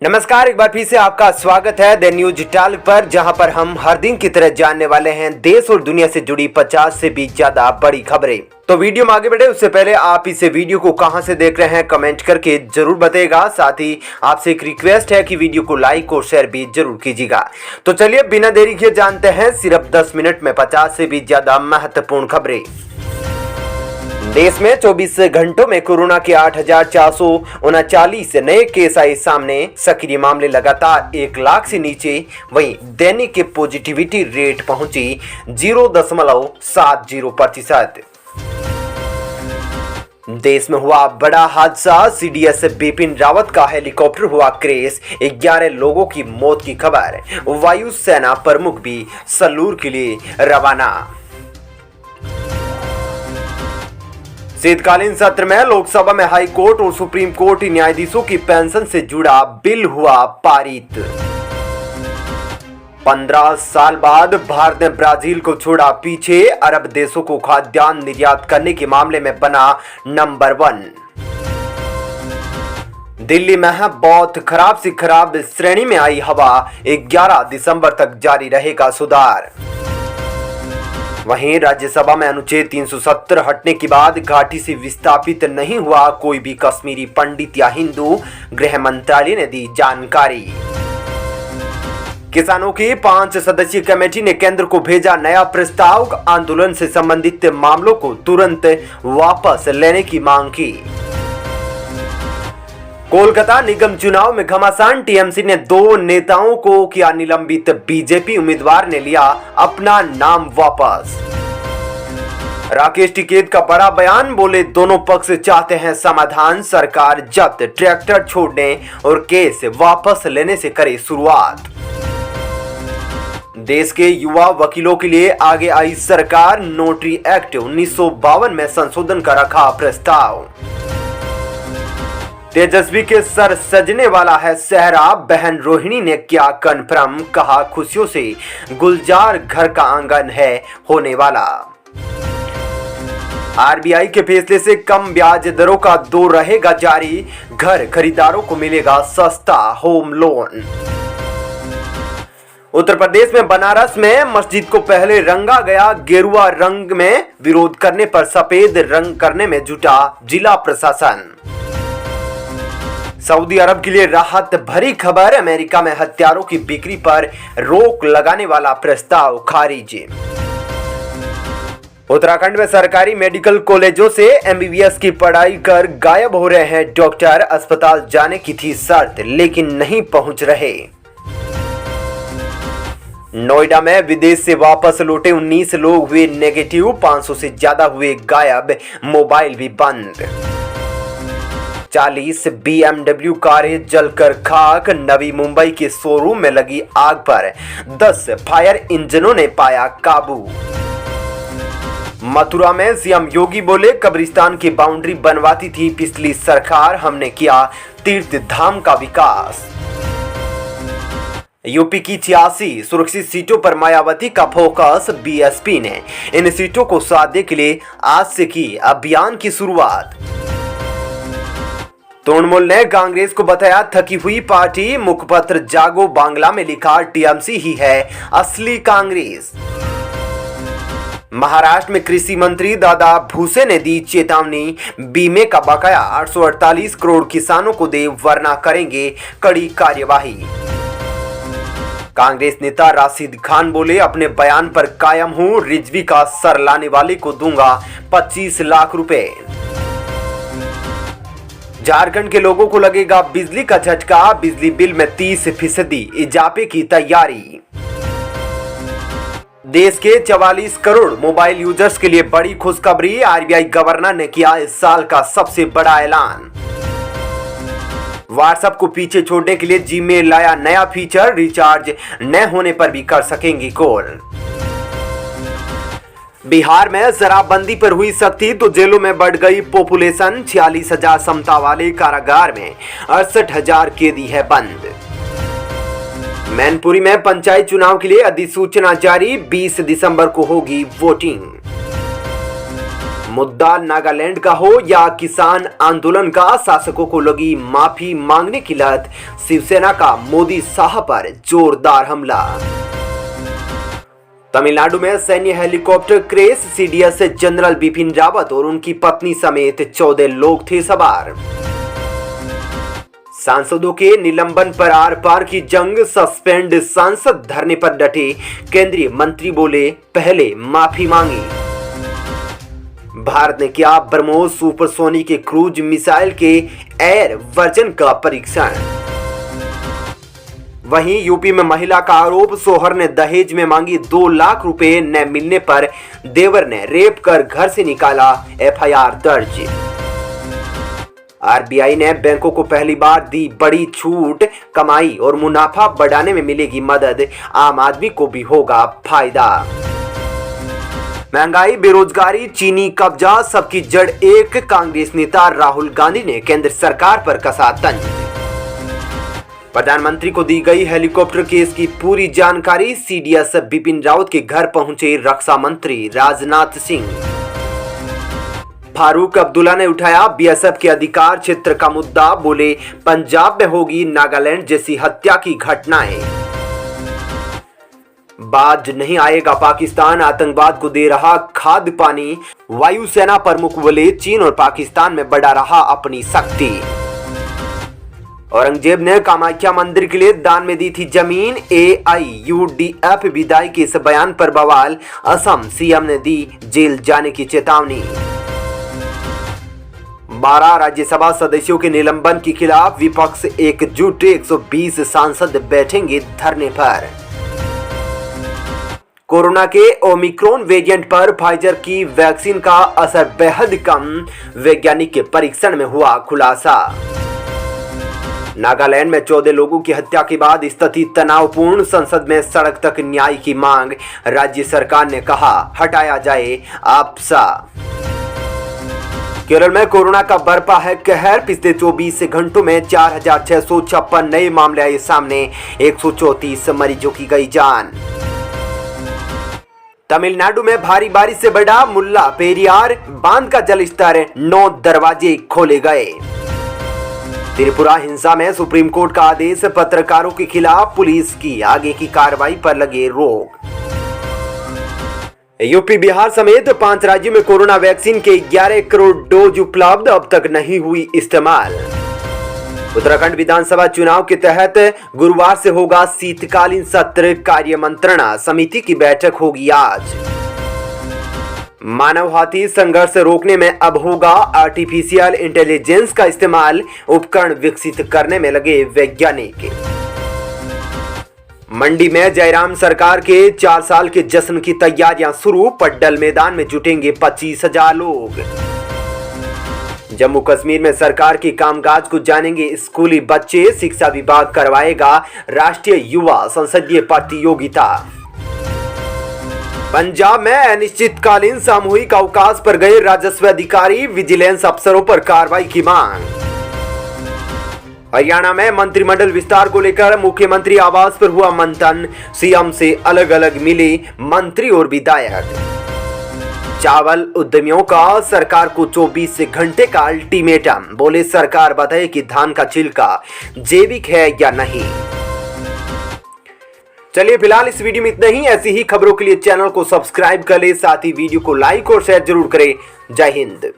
नमस्कार, एक बार फिर से आपका स्वागत है द न्यूज टॉक पर, जहां पर हम हर दिन की तरह जानने वाले हैं देश और दुनिया से जुड़ी 50 से भी ज्यादा बड़ी खबरें। तो वीडियो में आगे बढ़े उससे पहले आप इस वीडियो को कहां से देख रहे हैं कमेंट करके जरूर बताइएगा। साथ ही आपसे एक रिक्वेस्ट है कि वीडियो को लाइक और शेयर भी जरूर कीजिएगा। तो चलिए बिना देरी किए जानते हैं सिर्फ 10 मिनट में 50 से भी ज्यादा महत्वपूर्ण खबरें। देश में 24 घंटों में कोरोना के 8,439 नए केस आए सामने। सक्रिय मामले लगातार 1 लाख से नीचे। वहीं दैनिक के पॉजिटिविटी रेट पहुंची 0.70%। देश में हुआ बड़ा हादसा, सीडीएस बिपिन रावत का हेलीकॉप्टर हुआ क्रैश, 11 लोगों की मौत की खबर। वायुसेना प्रमुख भी सलूर के लिए रवाना। शीतकालीन सत्र में लोकसभा में हाई कोर्ट और सुप्रीम कोर्ट न्यायाधीशों की पेंशन से जुड़ा बिल हुआ पारित। 15 साल बाद भारत ने ब्राजील को छोड़ा पीछे। अरब देशों को खाद्यान्न निर्यात करने के मामले में बना नंबर 1। दिल्ली में है बहुत खराब से खराब श्रेणी में आई हवा। 11 दिसंबर तक जारी रहेगा सुधार। वहीं राज्यसभा में अनुच्छेद 370 हटने के बाद घाटी से विस्थापित नहीं हुआ कोई भी कश्मीरी पंडित या हिंदू, गृह मंत्रालय ने दी जानकारी। किसानों की 5 सदस्यीय कमेटी ने केंद्र को भेजा नया प्रस्ताव। आंदोलन से संबंधित मामलों को तुरंत वापस लेने की मांग की। कोलकाता निगम चुनाव में घमासान, टीएमसी ने 2 नेताओं को किया निलंबित। बीजेपी उम्मीदवार ने लिया अपना नाम वापस। राकेश टिकैत का बड़ा बयान, बोले दोनों पक्ष चाहते हैं समाधान। सरकार जब्त ट्रैक्टर छोड़ने और केस वापस लेने से करे शुरुआत। देश के युवा वकीलों के लिए आगे आई सरकार। नोटरी एक्ट 1952 में संशोधन का रखा प्रस्ताव। तेजस्वी के सर सजने वाला है सेहरा। बहन रोहिणी ने किया कन्फर्म, कहा खुशियों से गुलजार घर का आंगन है होने वाला। आरबीआई के फैसले से कम ब्याज दरों का दौर रहेगा जारी। घर खरीदारों को मिलेगा सस्ता होम लोन। उत्तर प्रदेश में बनारस में मस्जिद को पहले रंगा गया गेरुआ रंग में। विरोध करने पर सफेद रंग करने में जुटा जिला प्रशासन। सऊदी अरब के लिए राहत भरी खबर, अमेरिका में हथियारों की बिक्री पर रोक लगाने वाला प्रस्ताव खारिज। उत्तराखंड में सरकारी मेडिकल कॉलेजों से एमबीबीएस की पढ़ाई कर गायब हो रहे हैं डॉक्टर। अस्पताल जाने की थी शर्त लेकिन नहीं पहुंच रहे। नोएडा में विदेश से वापस लौटे 19 लोग हुए नेगेटिव, 500 से ज्यादा हुए गायब, मोबाइल भी बंद। 40 BMW कारें जलकर खाक। नवी मुंबई के शोरूम में लगी आग पर 10 फायर इंजनों ने पाया काबू। मथुरा में सीएम योगी बोले कब्रिस्तान की बाउंड्री बनवाती थी पिछली सरकार, हमने किया तीर्थ धाम का विकास। यूपी की 86 सुरक्षित सीटों पर मायावती का फोकस। बीएसपी ने इन सीटों को साधने के लिए आज से की अभियान की शुरुआत। तृणमूल ने कांग्रेस को बताया थकी हुई पार्टी। मुखपत्र जागो बांग्ला में लिखा टीएमसी ही है असली कांग्रेस। महाराष्ट्र में कृषि मंत्री दादा भूसे ने दी चेतावनी, बीमे का बकाया 848 करोड़ किसानों को दे वरना करेंगे कड़ी कार्यवाही। कांग्रेस नेता राशिद खान बोले अपने बयान पर कायम हूं, रिजवी का सर लाने वाले को दूंगा 25 लाख रुपए। झारखंड के लोगों को लगेगा बिजली का झटका, बिजली बिल में 30% इजाफे की तैयारी। देश के 44 करोड़ मोबाइल यूजर्स के लिए बड़ी खुशखबरी, आरबीआई गवर्नर ने किया इस साल का सबसे बड़ा ऐलान। व्हाट्सएप को पीछे छोड़ने के लिए जीमेल लाया नया फीचर, रिचार्ज न होने पर भी कर सकेंगे कॉल। बिहार में शराबबंदी पर हुई सख्ती तो जेलों में बढ़ गई पॉपुलेशन, 46,000 क्षमता वाले कारागार में 68,000 कैदी है बंद। मैनपुरी में पंचायत चुनाव के लिए अधिसूचना जारी, 20 दिसंबर को होगी वोटिंग। मुद्दा नागालैंड का हो या किसान आंदोलन का, शासकों को लगी माफी मांगने की लत। शिवसेना का मोदी शाह पर जोरदार हमला। तमिलनाडु में सैन्य helicopter crash, CDS general Bipin Rawat और उनकी पत्नी समेत 14 लोग थे सवार। सांसदों के निलंबन पर आर पार की जंग, सस्पेंड सांसद धरने पर डटे, केंद्रीय मंत्री बोले पहले माफी मांगी। भारत ने किया ब्रह्मोस सुपरसोनिक क्रूज मिसाइल के एयर वर्जन का परीक्षण। वहीं यूपी में महिला का आरोप, सोहर ने दहेज में मांगी 2 लाख रुपए, न मिलने पर देवर ने रेप कर घर से निकाला, एफआईआर दर्ज। आरबीआई ने बैंकों को पहली बार दी बड़ी छूट, कमाई और मुनाफा बढ़ाने में मिलेगी मदद, आम आदमी को भी होगा फायदा। महंगाई, बेरोजगारी, चीनी कब्जा, सबकी जड़ एक, कांग्रेस नेता राहुल गांधी ने केंद्र सरकार पर कसा तंज। प्रधानमंत्री को दी गई हेलीकॉप्टर केस की पूरी जानकारी, सीडीएस बिपिन रावत के घर पहुंचे रक्षा मंत्री राजनाथ सिंह। फारूक अब्दुल्ला ने उठाया बीएसएफ के अधिकार क्षेत्र का मुद्दा, बोले पंजाब में होगी नागालैंड जैसी हत्या की घटनाएं। बाज नहीं आएगा पाकिस्तान, आतंकवाद को दे रहा खाद्य पानी, वायुसेना प्रमुख बोले चीन और पाकिस्तान में बढ़ा रहा अपनी शक्ति। औरंगजेब ने कामाख्या मंदिर के लिए दान में दी थी जमीन, एआईयूडीएफ विधायक के इस बयान पर बवाल, असम सीएम ने दी जेल जाने की चेतावनी। 12 राज्यसभा सदस्यों के निलंबन के खिलाफ विपक्ष एकजुट, 120 सांसद बैठेंगे धरने पर। कोरोना के ओमिक्रॉन वेरिएंट पर फाइजर की वैक्सीन का असर बेहद कम, वैज्ञानिक के परीक्षण में हुआ खुलासा। नागालैंड में 14 लोगों की हत्या के बाद स्थिति तनावपूर्ण, संसद में सड़क तक न्याय की मांग, राज्य सरकार ने कहा हटाया जाए आपसा। केरल में कोरोना का बरपा है कहर, पिछले 24 घंटों में 4656 नए मामले आए सामने, 134 मरीजों की गई जान। तमिलनाडु में भारी बारिश से बढ़ा मुल्ला पेरियार बांध का जलस्तर, 9 दरवाजे खोले गए। त्रिपुरा हिंसा में सुप्रीम कोर्ट का आदेश, पत्रकारों के खिलाफ पुलिस की आगे की कार्रवाई पर लगे रोक। यूपी बिहार समेत 5 राज्यों में कोरोना वैक्सीन के 11 करोड़ डोज उपलब्ध, अब तक नहीं हुई इस्तेमाल। उत्तराखंड विधानसभा चुनाव के तहत गुरुवार से होगा शीतकालीन सत्र, कार्य मंत्रणा समिति की बैठक होगी आज। मानव हाथी संघर्ष रोकने में अब होगा आर्टिफिशियल इंटेलिजेंस का इस्तेमाल, उपकरण विकसित करने में लगे वैज्ञानिक। मंडी में जयराम सरकार के 4 साल के जश्न की तैयारियां शुरू, पड्डल मैदान में जुटेंगे 25,000 लोग। जम्मू कश्मीर में सरकार की कामकाज को जानेंगे स्कूली बच्चे, शिक्षा विभाग करवाएगा राष्ट्रीय युवा संसदीय प्रतियोगिता। पंजाब में अनिश्चितकालीन सामूहिक अवकाश पर गए राजस्व अधिकारी, विजिलेंस अफसरों पर कार्रवाई की मांग। हरियाणा में मंत्रिमंडल विस्तार को लेकर मुख्यमंत्री आवास पर हुआ मंथन, सीएम से अलग अलग मिले मंत्री और विधायक। चावल उद्यमियों का सरकार को 24 घंटे का अल्टीमेटम, बोले सरकार बताए कि धान का छिलका जैविक है या नहीं। चलिए फिलहाल इस वीडियो में इतना ही। ऐसी ही खबरों के लिए चैनल को सब्सक्राइब कर ले, साथ ही वीडियो को लाइक और शेयर जरूर करें। जय हिंद।